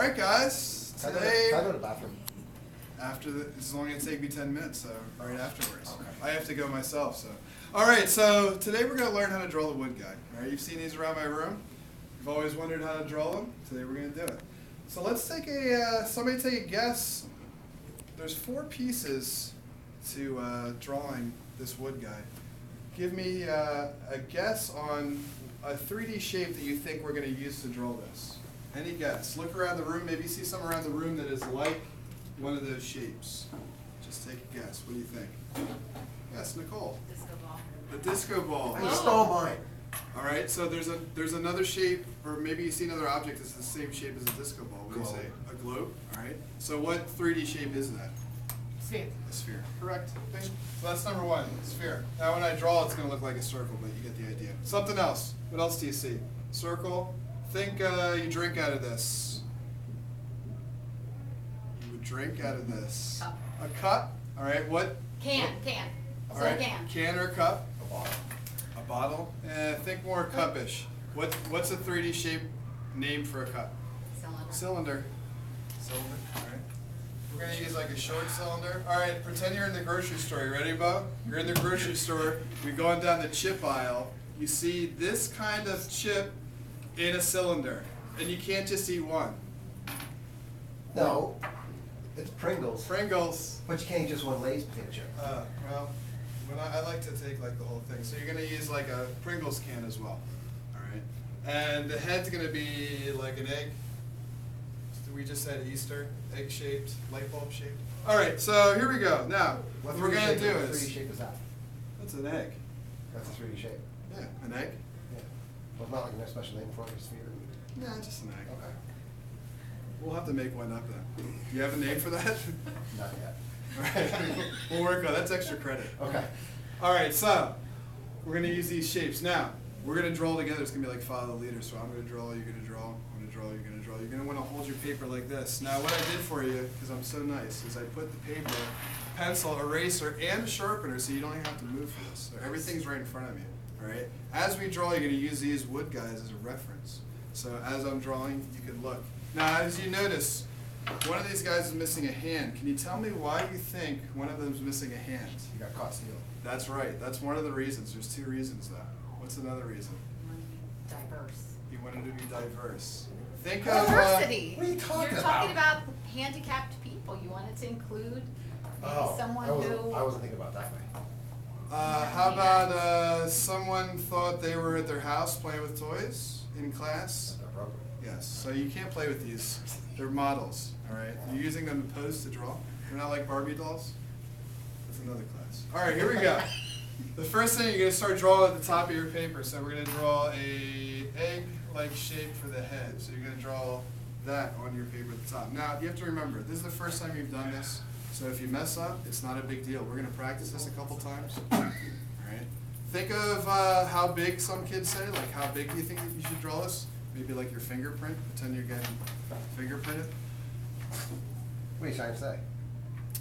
right, guys. Today, Can I go to the bathroom? it's only gonna take me 10 minutes, so right afterwards. Okay. I have to go myself, so. All right, so today we're gonna learn how to draw the wood guy. All right, you've seen these around my room. You've always wondered how to draw them. Today we're gonna do it. So let's take somebody take a guess. There's 4 pieces to drawing this wood guy. Give me a guess on a 3D shape that you think we're gonna use to draw this. Any guess? Look around the room, maybe see some around the room that is like one of those shapes. Just take a guess. What do you think? Yes, Nicole. Disco ball. The disco ball. I stole mine. All right, so there's another shape, or maybe you see another object that's the same shape as a disco ball. What do you say? A globe. All right. So what 3D shape is that? Sphere. A sphere. Correct. Okay. So that's number 1. Sphere. Now when I draw, it's going to look like a circle, but you get the idea. Something else. What else do you see? Circle. Think you drink out of this. You would drink out of this. Cup. A cup. All right. What? Can. All So right. can. Can or cup? A bottle. A bottle? Think more cupish. What's a 3D shape name for a cup? Cylinder. Cylinder. All right. We're going to use like a short cylinder. All right, pretend you're in the grocery store. You ready, Bo? You're in the grocery store. You're going down the chip aisle. You see this kind of chip in a cylinder. And you can't just eat one. No, it's Pringles. Pringles. But you can't eat just one Lay's potato chip. Well, I like to take like the whole thing. So you're going to use like a Pringles can as well. All right. And the head's going to be like an egg. We just said Easter, egg-shaped, light bulb shaped. All right, so here we go. Now, what we're going to do What is, 3D shape is that? that's an egg. That's a 3D shape. Yeah, an egg. Yeah. Well, it's not like a special name for it, it's sphere. Yeah, just an egg. Okay. We'll have to make one up then. Do you have a name for that? Not yet. All right, we'll work on it. That's extra credit. Okay. All right, so we're going to use these shapes. Now, we're going to draw together. It's going to be like follow the leader. So I'm going to draw, you're going to draw, I'm going to draw, you're going to draw. You're going to want to hold your paper like this. Now, what I did for you, because I'm so nice, is I put the paper, pencil, eraser, and sharpener so you don't even have to move for this. So everything's right in front of you. All right? As we draw, you're going to use these wood guys as a reference. So as I'm drawing, you can look. Now, as you notice, one of these guys is missing a hand. Can you tell me why you think one of them is missing a hand? You got caught stealing. That's right. That's one of the reasons. There's 2 reasons, though. What's another reason? Diverse. You wanted to be diverse. Think of Diversity. What are you talking You're talking about handicapped people. You wanted to include maybe someone I who. wasn't thinking about that way. how about someone thought they were at their house playing with toys in class? That's not appropriate. Yes. So you can't play with these. They're models. All right. You're using them to pose to draw. They're not like Barbie dolls. That's another class. All right. Here we go. The first thing, you're going to start drawing at the top of your paper. So we're going to draw a egg-like shape for the head. So you're going to draw that on your paper at the top. Now, you have to remember, this is the first time you've done this. So if you mess up, it's not a big deal. We're going to practice this a couple times. All right. Think of how big some kids say. Like, how big do you think that you should draw this? Maybe like your fingerprint. Pretend you're getting fingerprinted. What are you trying to say?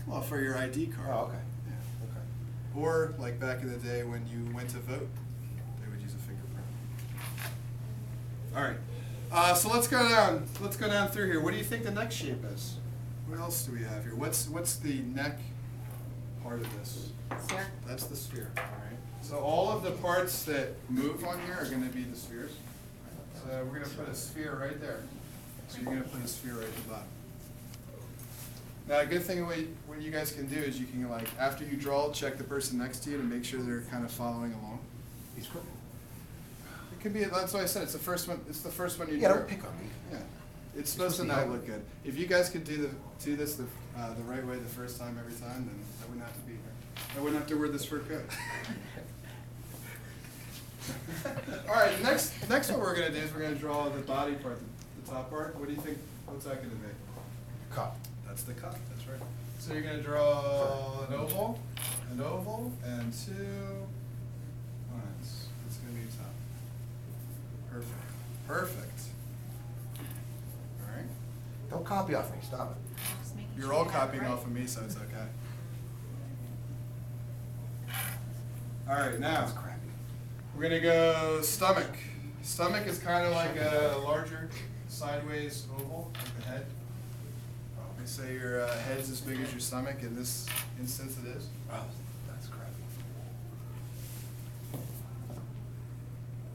Well, for your ID card. Oh, okay. Yeah. Okay. Or like back in the day when you went to vote, they would use a fingerprint. All right. So let's go down. Let's go down through here. What do you think the neck shape is? What else do we have here? What's the neck part of this? Sphere. That's the sphere. All right. So all of the parts that move on here are going to be the spheres. So we're going to put a sphere right there. So you're going to put a sphere right at the bottom. Now, a good thing what you guys can do is you can, like, after you draw, check the person next to you to make sure they're kind of following along. He's crooked. It could be. That's why I said it's the first one. It's the first one you Yeah, drew. don't pick on me. Yeah, it's supposed to not look good. If you guys could do this the right way the first time every time, then I wouldn't have to be here. I wouldn't have to wear this fur coat. All right. Next, what we're gonna do is we're gonna draw the body part, the top part. What do you think? What's that gonna be? Cup. That's the cup. That's right. So you're gonna draw an oval, and 2 lines. It's gonna be top. Perfect. Perfect. All right. Don't copy off me. Stop it. Just making You're sure all you have it copying right. off of me, so it's okay. All right, now That's crappy. we're gonna go stomach. Stomach is kind of like a larger sideways oval of the head. They say your head's as big as your stomach. In this instance, it is. Oh, that's crappy.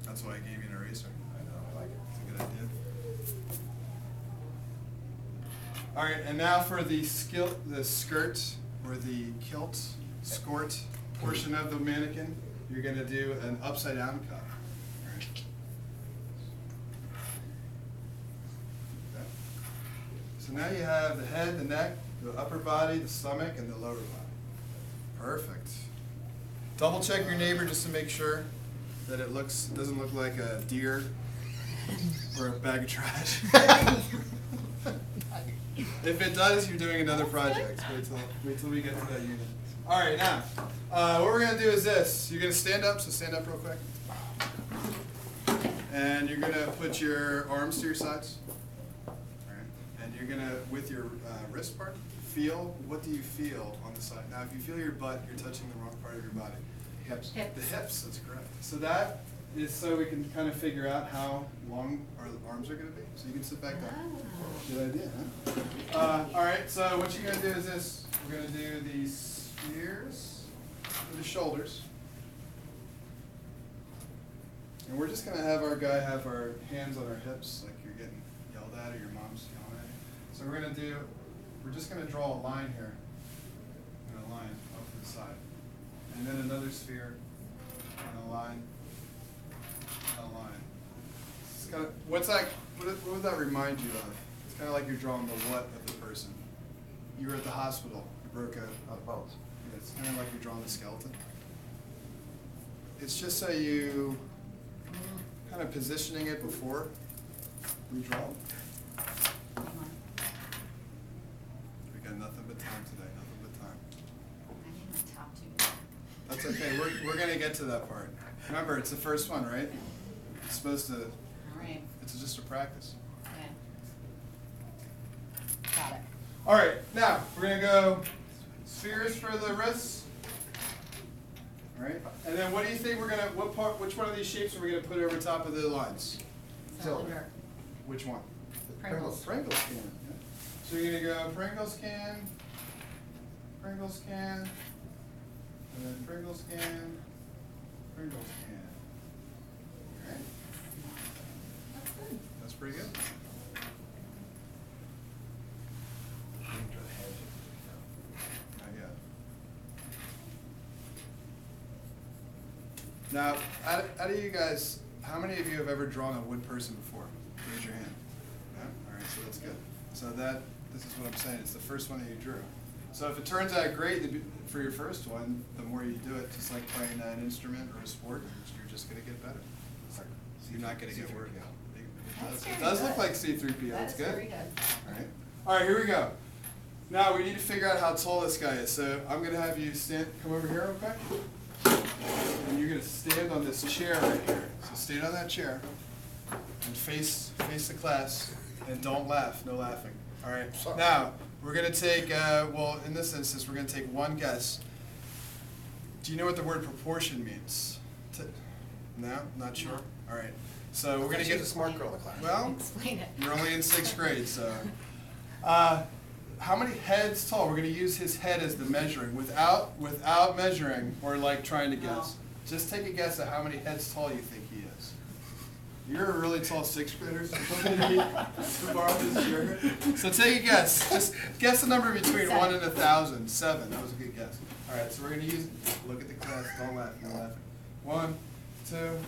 That's why I gave you an eraser. I know, I like it. It's a good idea. All right, and now for the skirt or the kilt, skirt portion of the mannequin, you're going to do an upside down cut. All right. Okay. So now you have the head, the neck, the upper body, the stomach, and the lower body. Perfect. Double check your neighbor just to make sure that it doesn't look like a deer or a bag of trash. If it does, you're doing another project. Wait till we get to that unit. All right, now, what we're gonna do is this. You're gonna stand up, so stand up real quick. And you're gonna put your arms to your sides. All right. And you're gonna, with your wrist part, feel, what do you feel on the side? Now, if you feel your butt, you're touching the wrong part of your body. Hips. Hips. The hips, that's correct. So that is so we can kind of figure out how long our arms are gonna be. So you can sit back down. Oh. Good idea, huh? All right, so what you're gonna do is this. We're gonna do the spheres for the shoulders. And we're just gonna have our guy have our hands on our hips like you're getting yelled at or your mom's yelling at you. So we're just gonna draw a line here. And a line off to the side. And then another sphere, and a line, and a line. It's kind of, what would that remind you of? It's kind of like you're drawing the what of the person. You were at the hospital, you broke a Bones. it's kind of like you're drawing the skeleton. It's just so you kind of positioning it before we draw. We got nothing but time today, nothing but time. I need my top two. That's okay, we're gonna get to that part. Remember, it's the first one, right? It's supposed to, All right. it's just a practice. Okay. Got it. All right, now, we're gonna go spheres for the wrists. All right, and then what do you think which one of these shapes are we gonna put over top of the lines? Cylinder. Which one? Pringles. Pringles can. Yeah. So you're gonna go Pringles can, and then Pringles can, Pringles can. All right, That's good. that's pretty good. Not yet. Now, out of you guys, how many of you have ever drawn a wood person before? Raise your hand. Yeah? All right, so that's good. So this is what I'm saying, it's the first one that you drew. So if it turns out great for your first one, the more you do it, just like playing an instrument or a sport, you're just gonna get better. You're not gonna get worse. It does look like C-3PO, that's good. Very good. All right. All right, here we go. Now we need to figure out how tall this guy is. So I'm gonna have you come over here real quick. And you're gonna stand on this chair right here. So stand on that chair and face the class and don't laugh, no laughing. All right. Sorry. Now we're gonna take, well, in this instance, we're gonna take one guess. Do you know what the word proportion means? No, not sure. All right. So we're gonna She's get a smart girl in the class. Well, Explain it. you're only in 6th grade, so. How many heads tall? We're gonna use his head as the measuring, without measuring or like trying to guess. Just take a guess at how many heads tall you think he is. You're a really tall 6th grader, so to borrow this chair. So take a guess. Just guess a number between 1 and 1,000. 7. That was a good guess. All right, so we're gonna look at the class. Don't laugh. No laughing. 1, 2,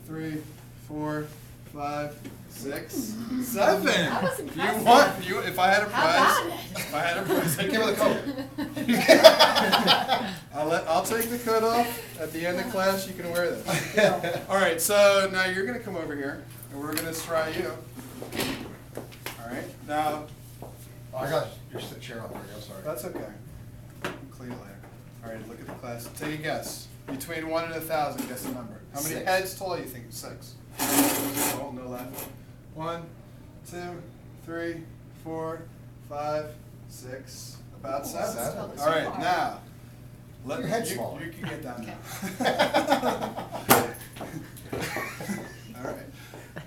3, 4, 5, 6, 7. That was impressive. If I had a How prize, about it? if I had a prize, I'd give her the coat. I'll take the coat off at the end of class. You can wear this. All right. So now you're gonna come over here, and we're gonna try you. All right. Now. Oh, I got your chair off there, I'm sorry. That's okay. I'll clean it later. All right. Look at the class. Take a guess. Between 1 and 1,000. Guess the number. How many 6. heads tall do you think? 6. Oh, no laughing. 1, 2, 3, 4, 5, 6. About 7. 7. All right, now. Your head's smaller. You can get down now. All right.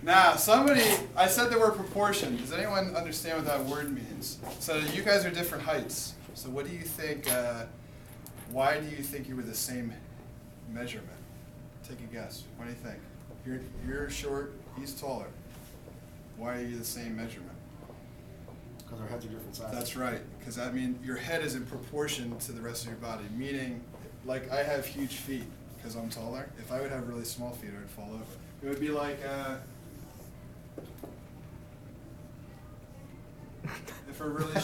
Now, I said the word proportion. Does anyone understand what that word means? So you guys are different heights. So what do you think, why do you think you were the same measurement? Take a guess. What do you think? You're short, he's taller. Why are you the same measurement? Because our heads are different sizes. That's right, because that means your head is in proportion to the rest of your body, meaning, like I have huge feet because I'm taller. If I would have really small feet, I would fall over. It would be like, if a really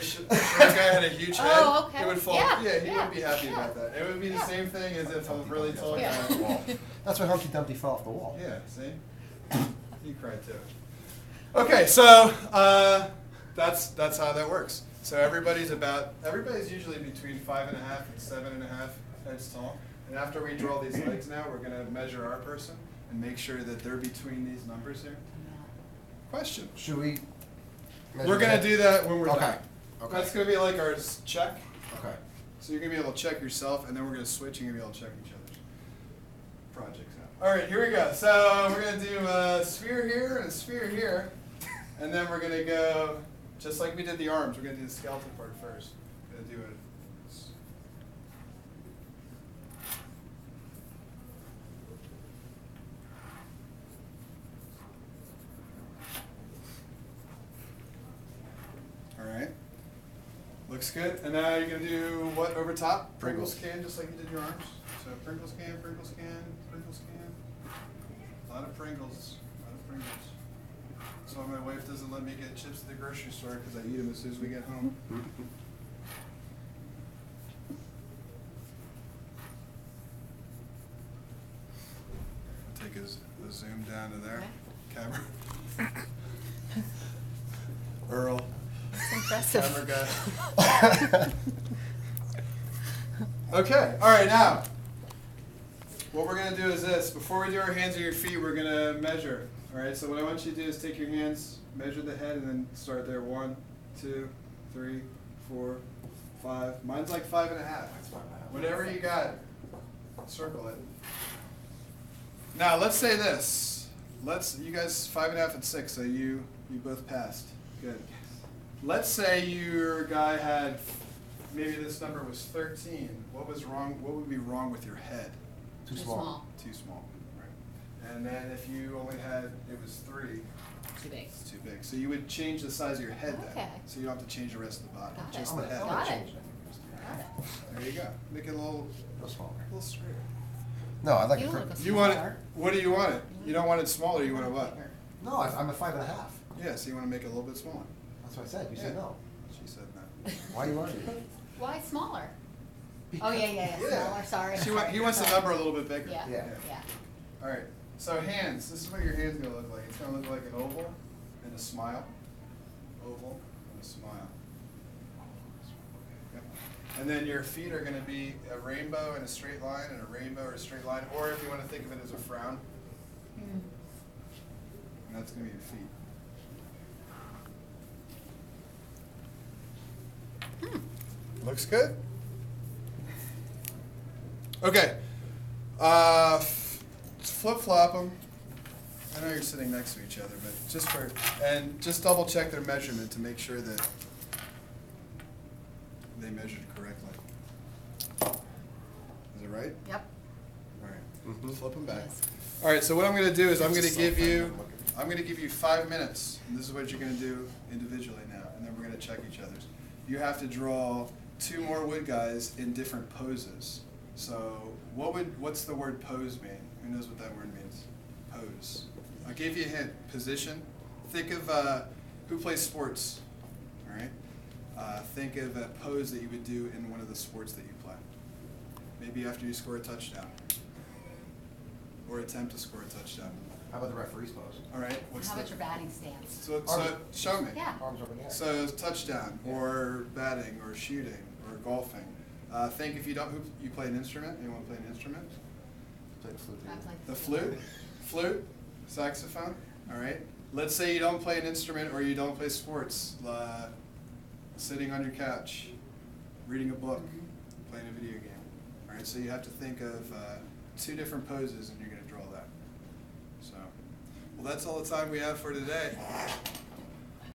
short guy had a huge head, Oh, okay. it would fall. Yeah, He yeah, would be happy yeah. about that. It would be the same thing as if a really tall guy. Yeah. Wall. That's why Humpty Dumpty fell off the wall. Yeah, see? You cried too. Okay, so that's how that works. So everybody's usually between 5.5 and 7.5 heads tall. And after we draw these legs now, we're going to measure our person and make sure that they're between these numbers here. Question. Should we? We're going to do that when we're done. Okay. Okay. That's going to be like our check. Okay. So you're going to be able to check yourself, and then we're going to switch and you're going to be able to check each other's projects out. All right, here we go. So we're going to do a sphere here and a sphere here. And then we're going to go, just like we did the arms, we're going to do the skeleton part first. We're going to do it. All right. Looks good. And now you're going to do what over top? Pringles can, just like you did your arms. So Pringles can, Pringles can, Pringles can. A lot of Pringles. A lot of Pringles. So my wife doesn't let me get chips at the grocery store because I eat them as soon as we get home. Take a zoom down to there. Camera. Earl. It's impressive. Camera guy. Okay, all right, now, what we're going to do is this. Before we do our hands and your feet, we're going to measure. All right, so what I want you to do is take your hands, measure the head, and then start there. 1, 2, 3, 4, 5. Mine's like 5.5. Whatever you got, circle it. Now, let's say this. You guys 5.5 and 6, so you both passed. Good. Let's say your guy had, maybe this number was 13. What was wrong? What would be wrong with your head? Too small. Too small, right. And then if you only had, it was 3. Too big. It's too big. So you would change the size of your head then. Okay. So you don't have to change the rest of the body. Got Just it. the head. Got it. Change Got it. There you go. Make it a little smaller. straighter. No, I like You it. look a You want it, smaller. what do you want it? You don't want it smaller, you want it what? Bigger. No, I'm a 5.5. Yeah, so you want to make it a little bit smaller. That's what I said. You said Yeah. no. She said no. Why are you arguing? Why smaller? Oh, yeah, smaller, sorry. He wants the number a little bit bigger. Yeah, Yeah. yeah. All right. So hands. This is what your hand's gonna look like. It's gonna look like an oval and a smile. Oval and a smile. Yep. And then your feet are gonna be a rainbow and a straight line, and a rainbow or a straight line, or if you want to think of it as a frown, Mm. and that's gonna be your feet. Looks good. Okay. Flip-flop them. I know you're sitting next to each other, but just double check their measurement to make sure that they measured correctly. Is it right? Yep. All right. Flip them back. Yes. All right. So what I'm going to do is I'm going to give you 5 minutes, and this is what you're going to do individually now, and then we're going to check each other's. You have to draw 2 more wood guys in different poses. So what's the word pose mean? Who knows what that word means? Pose. I'll give you a hint. Position. Think of who plays sports. All right. Think of a pose that you would do in one of the sports that you play. Maybe after you score a touchdown, or attempt to score a touchdown. How about the referee's pose? All right. How about your batting stance? So show me. Yeah. Arms over the head. So touchdown, or batting, or shooting, or golfing. Think if you play an instrument. Anyone play an instrument? Play the flute. I like The flute, saxophone. All right. Let's say you don't play an instrument or you don't play sports. Sitting on your couch, reading a book, playing a video game. All right. So you have to think of 2 different poses and you're gonna draw that. So, well, that's all the time we have for today.